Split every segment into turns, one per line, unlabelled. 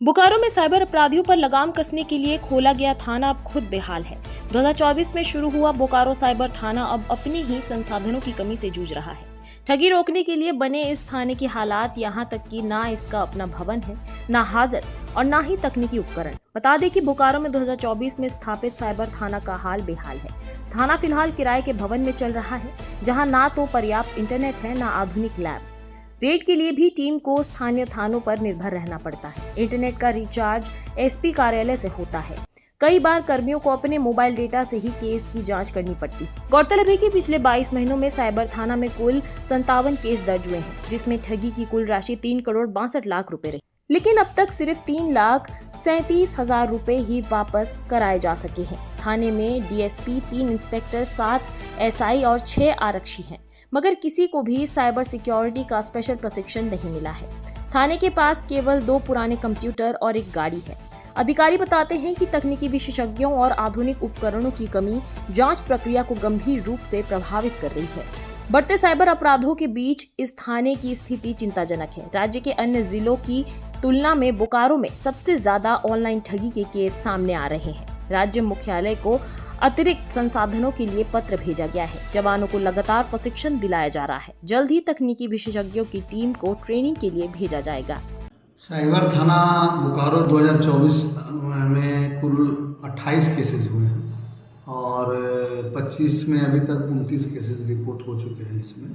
बोकारो में साइबर अपराधियों पर लगाम कसने के लिए खोला गया थाना अब खुद बेहाल है। 2024 में शुरू हुआ बोकारो साइबर थाना अब अपने ही संसाधनों की कमी से जूझ रहा है। ठगी रोकने के लिए बने इस थाने की हालात यहाँ तक कि ना इसका अपना भवन है, ना हाजत और ना ही तकनीकी उपकरण। बता दें कि बोकारो में 2024 में स्थापित साइबर थाना का हाल बेहाल है। थाना फिलहाल किराए के भवन में चल रहा है, जहाँ ना तो पर्याप्त इंटरनेट है, ना आधुनिक लैब। रेड के लिए भी टीम को स्थानीय थानों पर निर्भर रहना पड़ता है। इंटरनेट का रिचार्ज एसपी कार्यालय से होता है। कई बार कर्मियों को अपने मोबाइल डेटा से ही केस की जांच करनी पड़ती। गौरतलब है कि पिछले 22 महीनों में साइबर थाना में कुल 57 केस दर्ज हुए हैं, जिसमें ठगी की कुल राशि 3,62,00,000 रुपए रही। लेकिन अब तक सिर्फ 3,37,000 रुपए ही वापस कराए जा सके हैं। थाने में डीएसपी, 3 इंस्पेक्टर, 7 एसआई और 6 आरक्षी हैं, मगर किसी को भी साइबर सिक्योरिटी का स्पेशल प्रशिक्षण नहीं मिला है। थाने के पास केवल 2 पुराने कंप्यूटर और एक गाड़ी है। अधिकारी बताते हैं कि तकनीकी विशेषज्ञों और आधुनिक उपकरणों की कमी जांच प्रक्रिया को गंभीर रूप से प्रभावित कर रही है। बढ़ते साइबर अपराधों के बीच इस थाने की स्थिति चिंताजनक है। राज्य के अन्य जिलों की तुलना में बोकारो में सबसे ज्यादा ऑनलाइन ठगी के केस सामने आ रहे हैं। राज्य मुख्यालय को अतिरिक्त संसाधनों के लिए पत्र भेजा गया है। जवानों को लगातार प्रशिक्षण दिलाया जा रहा है। जल्द ही तकनीकी विशेषज्ञों की टीम को ट्रेनिंग के लिए भेजा जाएगा।
साइबर थाना बोकारो 2024 में कुल 28 केसेस हुए हैं और 25 में अभी तक 29 केसेस रिपोर्ट हो चुके हैं इसमें।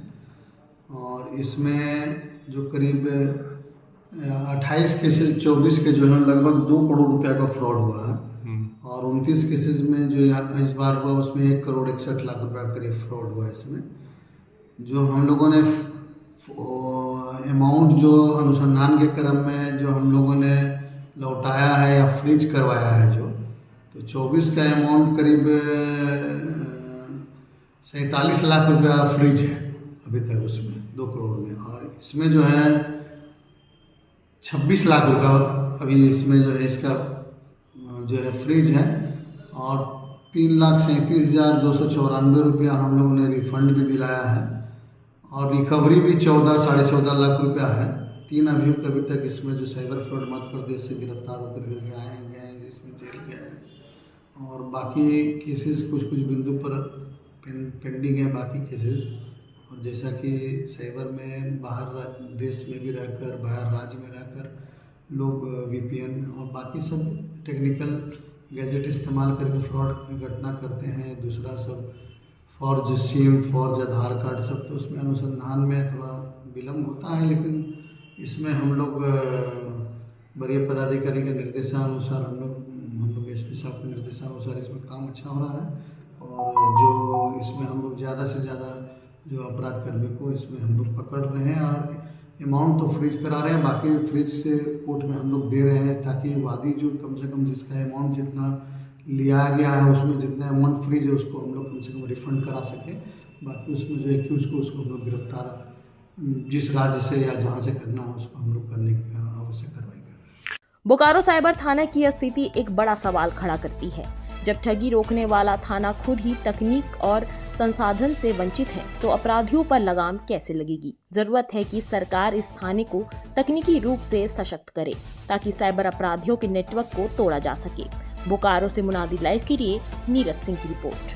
और इसमें जो करीब 28 केसेस 24 के जो है लगभग 2 करोड़ रुपया का फ्रॉड हुआ है और 29 केसेस में जो इस बार हुआ उसमें 1,61,00,000 रुपया करीब फ्रॉड हुआ है। इसमें जो हम लोगों ने अमाउंट जो अनुसंधान के क्रम में जो हम लोगों ने लौटाया है या फ्रीज करवाया है तो 24 का अमाउंट करीब 47 लाख रुपया फ्रीज है अभी तक उसमें 2 करोड़ में। और इसमें जो है 26 लाख रुपया अभी इसमें जो है इसका जो है फ्रीज है और 3,37,294 रुपया हम लोगों ने रिफंड भी दिलाया है और रिकवरी भी 14-14.5 लाख रुपया है। 3 अभियुक्त अभी तक इसमें जो साइबर फ्रॉड मध्य प्रदेश से गिरफ्तार होकर फिर गए हैं जिसमें जेल गए हैं और बाकी केसेस कुछ बिंदु पर पेंडिंग है बाकी केसेस। और जैसा कि साइबर में बाहर देश में भी रहकर बाहर राज्य में रहकर लोग वीपीएन और बाकी सब टेक्निकल गैजेट इस्तेमाल करके फ्रॉड घटना करते हैं। दूसरा सब फॉर्ज सिम, फॉर्ज आधार कार्ड सब, तो उसमें अनुसंधान में थोड़ा विलम्ब होता है। लेकिन इसमें हम लोग वरीय पदाधिकारी के निर्देशानुसार हम लोग एसपी साहब के निर्देशानुसार इसमें काम अच्छा हो रहा है और जो इसमें हम लोग ज़्यादा से ज़्यादा जो अपराध कर्मी को इसमें हम लोग पकड़ रहे हैं और अमाउंट तो फ्रीज करा रहे हैं, बाकी फ्रीज से कोर्ट में हम लोग दे रहे हैं ताकि वादी जो कम से कम जिसका अमाउंट जितना लिया गया है उसमें जितना अमाउंट फ्रीज है उसको हम लोग कम से कम रिफंड करा सकें। बाकी उसमें जो एक्यूज को उसको हम लोग गिरफ्तार जिस राज्य से या जहाँ से करना है उसको हम लोग करने की आवश्यक कार्रवाई कर रहे हैं।
बोकारो साइबर थाना की स्थिति एक बड़ा सवाल खड़ा करती है। जब ठगी रोकने वाला थाना खुद ही तकनीक और संसाधन से वंचित है, तो अपराधियों पर लगाम कैसे लगेगी? जरूरत है कि सरकार इस थाने को तकनीकी रूप से सशक्त करे ताकि साइबर अपराधियों के नेटवर्क को तोड़ा जा सके। बोकारो से मुनादी लाइव के लिए नीरज सिंह की रिपोर्ट।